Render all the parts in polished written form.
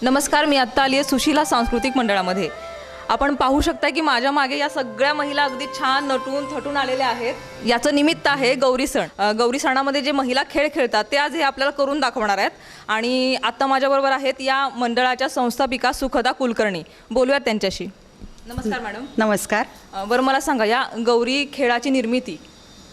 नमस्कार, मी आत्ता आली आहे सुशीला सांस्कृतिक मंडळामध्ये. आपण पाहू शकता की माझ्या मागे या सगळ्या महिला अगदी छान नटून थटून आलेल्या आहेत. याचं निमित्त आहे गौरी सण. गौरी सणामध्ये जे महिला खेळ खेळतात ते आज हे आपल्याला करून दाखवणार आहेत. आणि आत्ता माझ्याबरोबर आहेत या मंडळाच्या संस्थापिका सुखदा कुलकर्णी. बोलूयात त्यांच्याशी. नमस्कार मॅडम. नमस्कार. बरं, मला सांगा, या गौरी खेळाची निर्मिती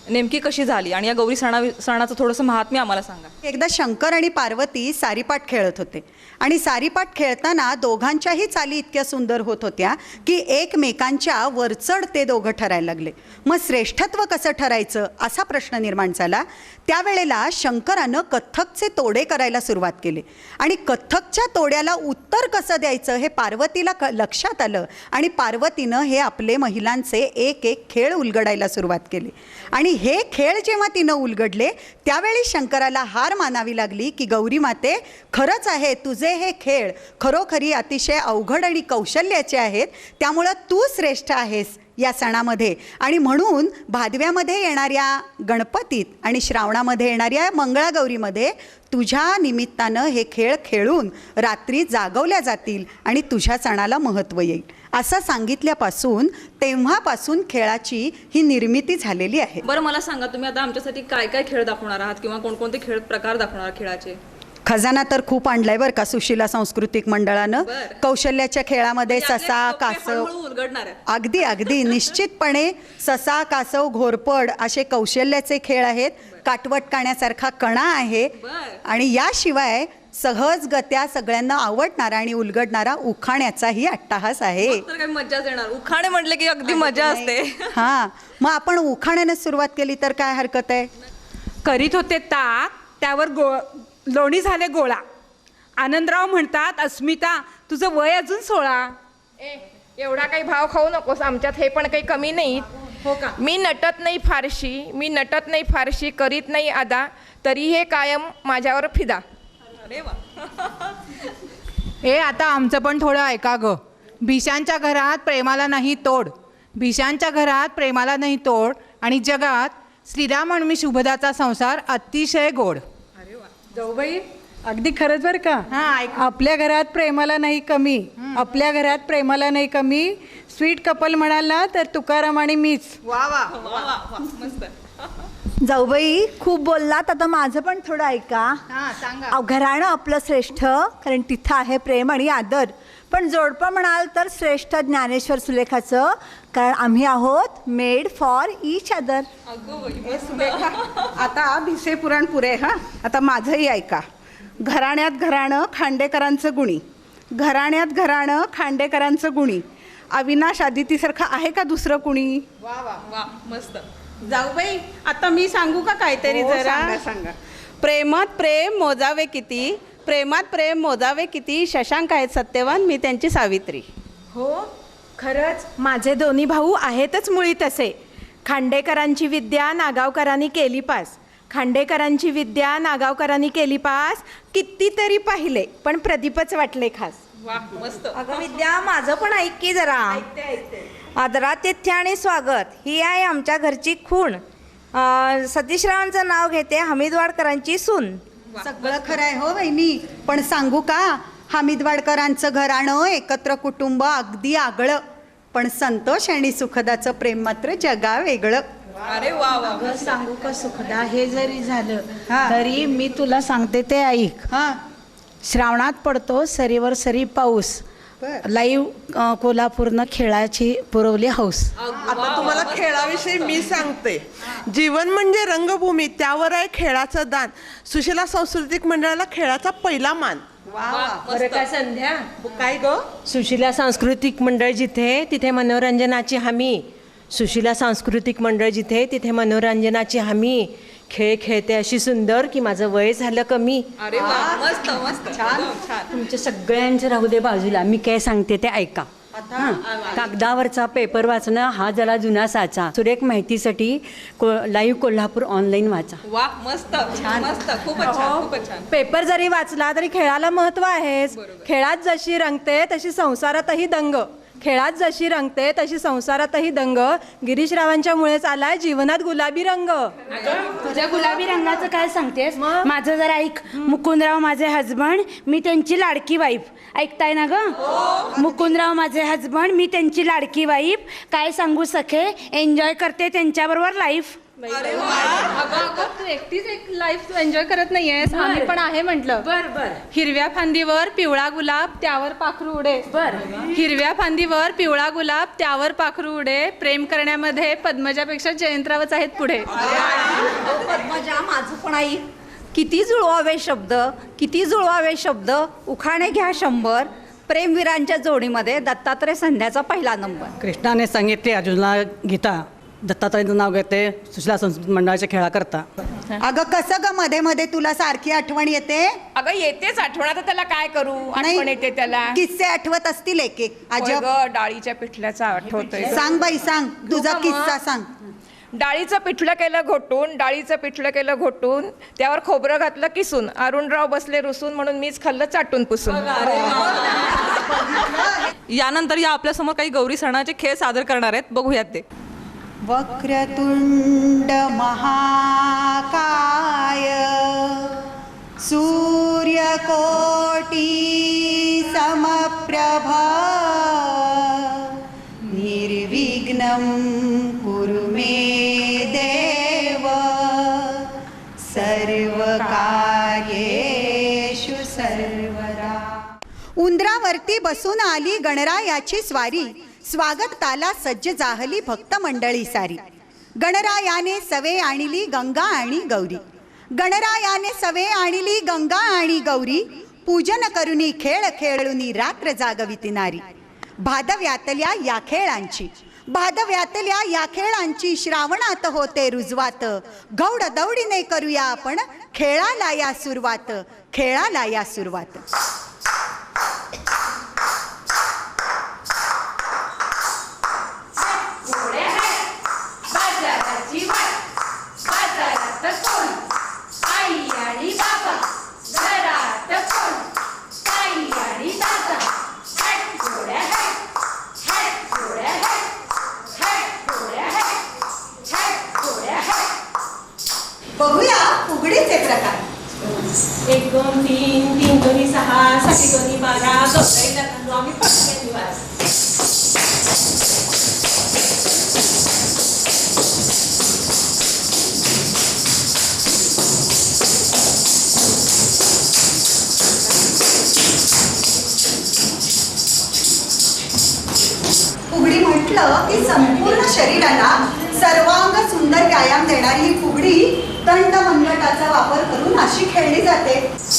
नेमकी कशी झाली आणि या गौरी सणाचं थोडंसं महात्म्य आम्हाला सांगा. एकदा शंकर आणि पार्वती सारीपाट खेळत होते आणि सारीपाट खेळताना दोघांच्याही चाली इतक्या सुंदर होत होत्या की एकमेकांच्या वरचढ ते दोघं ठरायला लागले. मग श्रेष्ठत्व कसं ठरायचं असा प्रश्न निर्माण झाला. त्यावेळेला शंकरानं कथ्थकचे तोडे करायला सुरुवात केली आणि कथ्थकच्या तोड्याला उत्तर कसं द्यायचं हे पार्वतीला लक्षात आलं आणि पार्वतीनं हे आपले महिलांचे एक एक खेळ उलगडायला सुरुवात केली. आणि हे खेळ जेव्हा तिनं उलगडले त्यावेळी शंकराला हार मानावी लागली की गौरी माते, खरंच आहे तुझे हे खेळ खरोखरी अतिशय अवघड आणि कौशल्याचे आहेत, त्यामुळं तू श्रेष्ठ आहेस या सणामध्ये. आणि म्हणून भादव्यामध्ये येणाऱ्या गणपतीत आणि श्रावणामध्ये येणाऱ्या मंगळागौरीमध्ये तुझ्या निमित्तानं हे खेळ खेळून रात्री जागवल्या जातील आणि तुझ्या सणाला महत्त्व येईल असं सांगितल्यापासून तेव्हापासून खेळाची ही निर्मिती झालेली आहे. बरं, मला सांगा, तुम्ही आता आमच्यासाठी काय काय खेळ दाखवणार आहात किंवा कोणकोणते खेळ प्रकार दाखवणार खेळाचे? खजाना तर खूप आणलाय बरं का सुशीला सांस्कृतिक मंडळानं. कौशल्याच्या खेळामध्ये ससा, कासव, अगदी अगदी निश्चितपणे ससा, कासव, घोरपड असे कौशल्याचे खेळ आहेत. काटवट काण्यासारखा कणा आहे आणि याशिवाय सहजगत्या सगळ्यांना आवडणारा आणि उलगडणारा उखाण्याचाही अट्टाहास आहे. मजाच येणार. उखाणे म्हटले की अगदी मजा असते. हां, मग आपण उखाण्याने सुरुवात केली तर काय हरकत आहे? करीत होते ताक, त्यावर लोणी झाले गोळा. आनंदराव म्हणतात, अस्मिता तुझं वय अजून 16. एवढा काही भाव खाऊ नकोस, आमच्यात हे पण काही कमी नाही. हो का? मी नटत नाही फारशी, करीत नाही अदा, तरी हे कायम माझ्यावर फिदा. आता आमचं पण थोडं ऐका ग. भिशांच्या घरात प्रेमाला नाही तोड, भिशांच्या घरात प्रेमाला नाही तोड, आणि जगात श्रीराम आणि मी शुभदाचा संसार अतिशय गोड. जाऊबाई, अगदी खरंच बरं का. आपल्या घरात प्रेमाला नाही कमी, आपल्या घरात प्रेमाला नाही कमी. स्वीट कपल म्हणाल ना तर तुकाराम आणि मीच. वा वा वा वा, मस्त. जाऊबाई, खूप बोललात, आता माझं पण थोडं ऐका. घराणं आपलं श्रेष्ठ, कारण तिथं आहे प्रेम आणि आदर. पण जोडपं म्हणाल तर श्रेष्ठ ज्ञानेश्वर सुलेखाचं, कारण आम्ही आहोत मेड फॉर ईच अदर. आता भिसे पुराण पुरे. आता माझंही ऐका. घराण्यात घराणं खांडेकरांचं गुणी, घराण्यात घराणं खांडेकरांचं गुणी, अविनाश आदितीसारखं आहे का दुसरं कुणी? वा वा वा, मस्त. जाऊबाई, आता मी सांगू का काहीतरी? जरा सांगा. प्रेमात प्रेम मोजावे किती, प्रेमात प्रेम मोजावे किती, शशांक आहेत सत्यवान, मी त्यांची सावित्री. हो, खरंच माझे दोन्ही भाऊ आहेतच मुळी तसे. खांडेकरांची विद्या नागावकरांनी केली पास, खांडेकरांची विद्या नागावकरांनी केली पास. कितीतरी पाहिले पण प्रदीपच वाटले खास. वा, मस्त. अगं विद्या, माझं पण ऐक की जरा. आदरातिथ्य आणि स्वागत ही आहे आमच्या घरची खूण. सतीशरावांचं नाव घेते, हमीदवाडकरांची सून. सगळं खरं आहे हो वहिनी, पण सांगू का, हमीदवाडकरांचं घराणं एकत्र कुटुंब अगदी आगळं, पण संतोष आणि सुखदाचं प्रेम मात्र जगा वेगळं. अरे वा वा. अगं सांगू का सुखदा, हे जरी झालं तरी मी तुला सांगते ते ऐक. श्रावणात पडतो सरीवर सरी पाऊस, लाईव्ह कोल्हापूरनं खेळाची पुरवली हौस. आता तुम्हाला खेळाविषयी मी सांगते. जीवन म्हणजे रंगभूमी, त्यावर आहे खेळाचं दान. सुशीला सांस्कृतिक मंडळाला खेळाचा पहिला मान. बरं का संध्या, काय ग? सुशीला सांस्कृतिक मंडळ जिथे तिथे मनोरंजनाची हमी, सुशीला सांस्कृतिक मंडळ जिथे तिथे मनोरंजनाची हमी. खेळ खेळते अशी सुंदर की माझं वय झालं कमी. अरे वा, मस्त मस्त, छान छान. तुमच्या सगळ्यांचं राहू दे बाजूला, मी काय सांगते ते ऐका. कागदावरचा पेपर वाचणं हा जरा जुना साचा. सुरेख माहितीसाठी लाईव्ह कोल्हापूर ऑनलाईन वाचा. वा, मस्त छान, मस्त, खूपच छान, खूपच छान. पेपर जरी वाचला तरी खेळाला महत्त्व आहेच. खेळात जशी रंगते तशी संसारातही दंग. खेळात जशी रंगते तशी संसारातही दंग, गिरीशरावांच्या मुळेच आलाय जीवनात गुलाबी रंग. तुझ्या गुलाबी रंगाचं काय सांगतेस? माझं जरा ऐक. मुकुंदराव माझे हजबंड, मी त्यांची लाडकी वाईफ. ऐकताय ना ग? मुकुंदराव माझे हजबंड, मी त्यांची लाडकी वाईफ. काय सांगू सखे, एन्जॉय करते त्यांच्याबरोबर लाईफ. तू एकटीच एक लाईफ एन्जॉय करत नाहीयेस, आम्ही पण आहे म्हटलं. बर. हिरव्या फांदीवर पिवळा गुलाब त्यावर पाखरू उडे. हिरव्या फांदीवर पिवळा गुलाब त्यावर पाखरू उडे, प्रेम करण्यामध्ये पद्मजापेक्षा जयंतरावच आहेत पुढे. पद्मजा माझं पण आई. किती जुळवावे शब्द, किती जुळवावे शब्द, उखाणे घ्या 100. प्रेमवीरांच्या जोडीमध्ये दत्तात्रय संध्याचा पहिला नंबर. कृष्णाने सांगितले अर्जुनला गीता, दत्तात्रयांचं नाव घेते सुशीला संस्कृत मंडळाच्या खेळाकरता. अगं कसं ग मध्ये मध्ये तुला सारखी आठवण येते? अगं येतेच आठवण, आता त्याला काय करू, आठवण येते त्याला. किस्से आठवत असतील एक एक. होय अजब. ग, डाळीच्या पिठल्याचा आठवतोय. सांग बाई सांग, तुझा मग? किस्सा सांग. डाळीचं पिठलं केलं घोटून, डाळीचं पिठलं केलं घोटून, त्यावर खोबरं घातलं किसून, अरुणराव बसले रुसून, म्हणून मीच खाल्लं चाटून पुसून. यानंतर या आपल्यासमोर काही गौरी सणाचे खेळ सादर करणार आहेत, बघूयात ते. वक्रतुंड महाकाय सूर्यकोटी समप्रभा निर्विघ्नं कुरु मे देव सर्वकार्येषु सर्वदा. उंदरावरती बसून आली गणरायाची स्वारी, स्वागताला सज्ज जाहली भक्त मंडळी सारी. गणरायाने सवे आणली गंगा आणि गौरी, गणरायाने सवे आणली गंगा आणि गौरी, पूजन करुनी खेळ खेळुनी रात्र जागविती नारी. भादव्यातल्या या खेळांची, भादव्यातल्या या खेळांची श्रावणात होते रुजवात, गौड दौडीने करूया आपण खेळाला या सुरुवात, खेळाला या सुरुवात. बघूया फुगडीचे प्रकार. 1 2 3 3 2 6 6 2 12 गौराईला तांदूळ आम्ही पटकन निवास. फुगडी म्हटलं की संपूर्ण शरीराला सर्वांग सुंदर व्यायाम देणारी ही फुगडी दंड मंगटाचा वापर करून अशी खेळली जाते.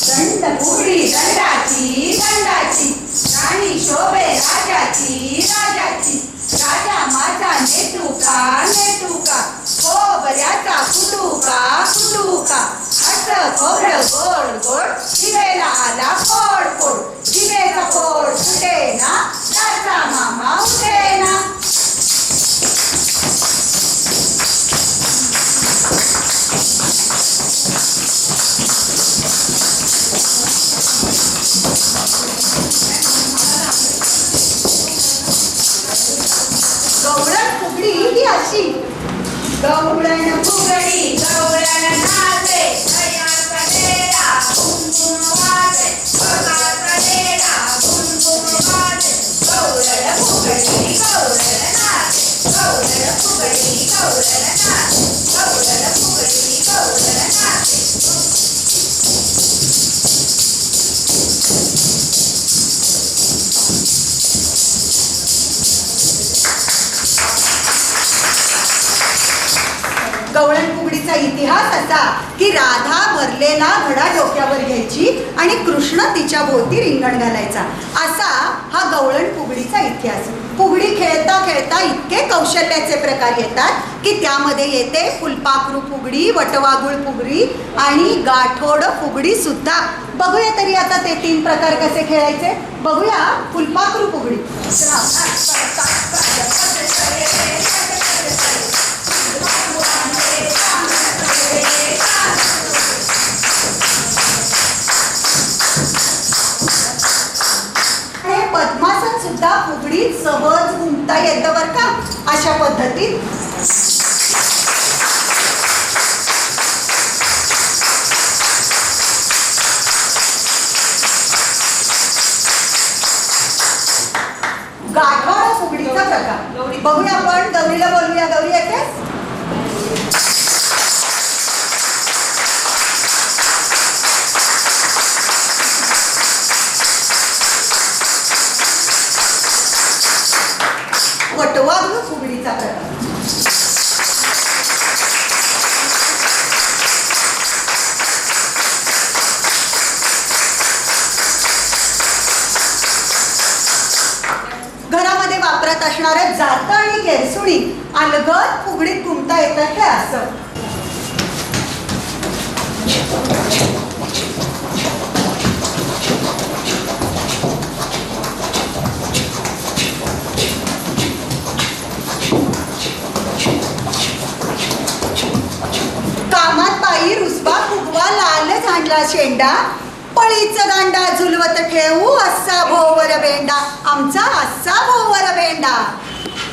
दंड फुगडी दंडाची दंडाची, राणी शोभे राजाची राजाची, राजा माझा नेटुका नेटुका, हो बऱ्याचा कुटुका कुटुका, असं खोबरं गोड गोड, जिभेला आला फोड फोड, जिभेचा फोड फुटे ना, त्याचा मामा उठे ना. गवळण फुगडी ही अशी. गवळण फुगडी गवळण नाचे, गयाचा डेरा घुमघुम वाजे, बघाचा डेरा घुमघुम वाजे, गवळण फुगडी गवळण नाचे, गवळण फुगडी गवळण नाचे, गवळण फुगडी गवळण नाचे. गवळण फुगडीचा इतिहास असा की राधा भरलेला घडा डोक्यावर घ्यायची आणि कृष्ण तिच्या भोवती रिंगण घालायचा, असा हा गवळण फुगडीचा इतिहास. फुगडी खेळता खेळता इतके कौशल्याचे प्रकार येतात की त्यामध्ये येते फुलपाखरू फुगडी, वटवाघूळ फुगडी आणि गाठोड फुगडी सुद्धा. बघूया तरी आता ते 3 प्रकार कसे खेळायचे. बघूया फुलपाखरू फुगडी. पद्मासन सुद्धा सुद्धा फुगडीत सहज घुमता येतं बरं का. अशा पद्धतीत गाठोडा फुगडीचा प्रकार बघूया आपण. गौरीला बोलूया. गौरी येतेस? वटवाघ फुगडीचा प्रकार. घरामध्ये वापरत असणारं जातं आणि गेरसुणी अलगद फुगडीत घुमता येतं हे असं. कामात बाई रुसवा फुगवा लाल झांडला शेंडा पळीचं दांडा झुलवत ठेवू असा भोवर बेंडा. आमचा असा भोवर बेंडा.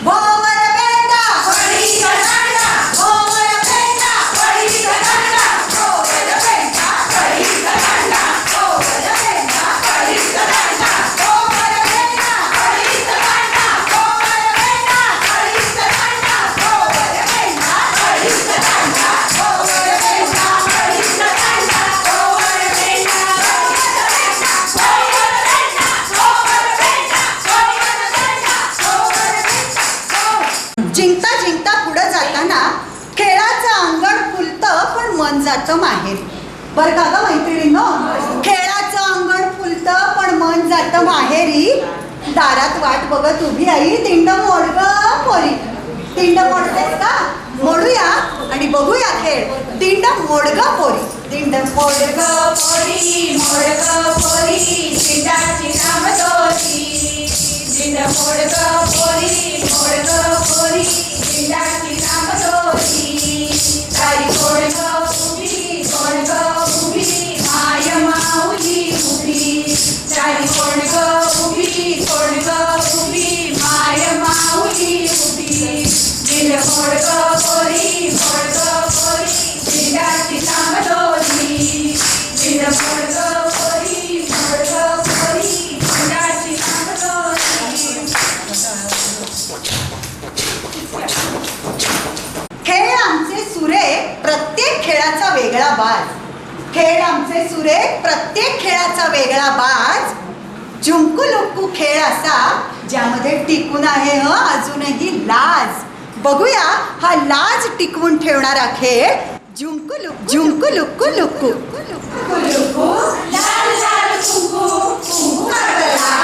भोवर बेंडा पळीचा दांडा. भोवर बेंडा पळीचा दांडा. भोवर बेंडा पळीचा दांडा. भोवर बेंडा पळीचा दांडा. भोवर बेंडा पळीचा दांडा. भोवर बेंडा पळीचा दांडा. भोवर बेंडा पळीचा दांडा. भोवर बेंडा पळीचा दांडा. भोवर बेंडा जिंकता जिंकता पुढे जाताना खेळाचं अंगण फुलतं पण मन जातं माहेरी. बरं का ग मैत्रिणींनो, खेळाचं अंगण फुलतं पण मन जातं माहेरी. दारात वाट बघत उभी आई तिंड मोड ग पोरी. तिंड मोडतेस का? मोडूया आणि बघूया खेळ. तिंड मोड ग पोरी. तिंड मोड ग पोरी. मोड ग पोरी. तिंडाची नाम दोरी. तिंड मोड ग पोरी. मोड ग पोरी. तिंडाची नाम दोरी. तारी मोड ग उभी. मोड ग उभी. माय माऊली उभी. तारी मोड ग उभी. मोड ग उभी. माय माऊली उभी. तिंड मोड ग पोरी. मोड ग पोरी. तिंडाची नाम दोरी. तिंड मोड ग पोरी. मोड ग पोरी. तिंडाची नाम दोरी. खेळ आमचे सुरे प्रत्येक खेळाचा वेगळा बाज. खेळ आमचे सुरे प्रत्येक खेळाचा वेगळा बाज. झुंकू लुक्कू खेळ असा ज्यामध्ये टिकून आहे अजूनही लाज. बघूया हा लाज टिकवून ठेवणारा खेळ. झुंकू लुक्कू. झुंकू लुक्कू लुक्कू. लुक्कू लाल लाल कुंकू. कुंकू काढला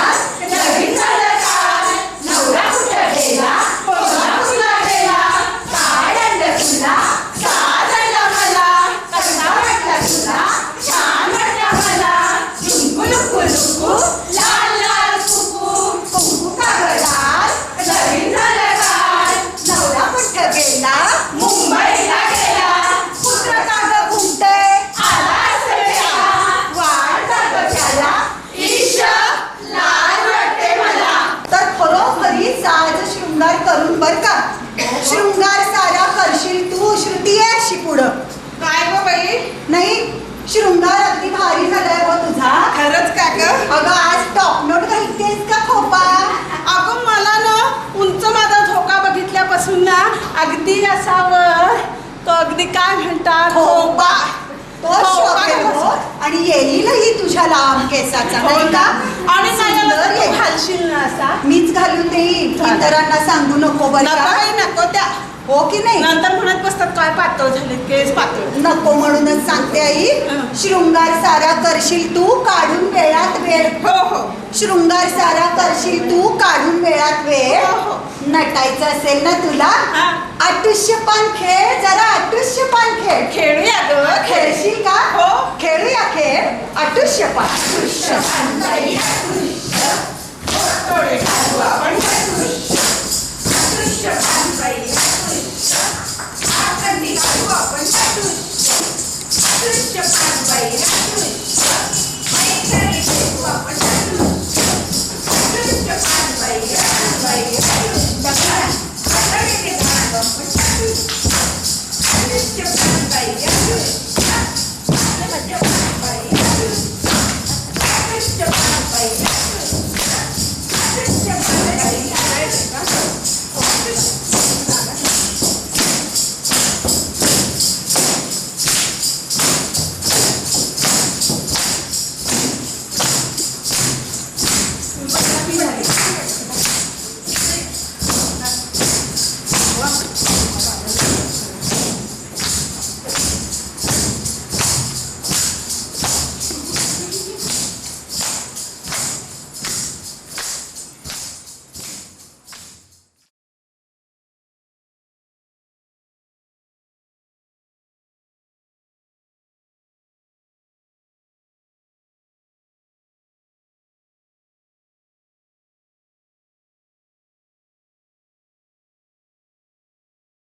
नवीन झालं काल. नवरा कुठं गेला. पोरा कुठला गेला. काय दंड तुला. साजला मला. कसा वाटला तुला. छान वाटला मला. झुंकू लुक्कू लुक्कू. लाल लाल कुंकू. कुंकू काढला नवीन झालं काल. नवरा कुठं गेला. मुंबईला गेला. कुठं कागद घुमते. आला असेल त्याला. वाट जातं त्याला. ईश लाज वाटते मला. तर खरोखरी साज शृंगार करून बर का. शृंगार सारा करशील तू. श्रुती आहे अशी पुढं. काय गो बाई. नाही शृंगार अगदी भारी झालाय हो तुझा. खरंच का ग. अगं आज टॉप नोट घालतेस का खोपा. अगं मला ना उंच माझा झोका बघितल्यापासून ना अगदी असावर तो अगदी काय म्हणतात खोपा. तो शोक आहे हो. आणि येईलही तुझ्या लांब केसाचा नाही का. आणि सुंदर नाही येईल. घालशील ना असा. मीच घालून देईन. इतरांना सांगू नको बरं नको का. बाई, नको त्या. हो की नाही. नंतर म्हणत बसतात काय पातळ झाले केस पातळ. नको म्हणूनच सांगते आई. शृंगार सारा करशील तू काढून वेळात वेळ. हो हो. शृंगार सारा करशील तू काढून वेळात वेळ. हो, हो. नटायचं असेल ना तुला. हा. अटुष्यपान खेळ. जरा अटुष्यपान खेळ. खेळूया ग. खेळशील का. हो. खेळूया खेळ. अटुष्यपान. थोडे घालू आपण. आपण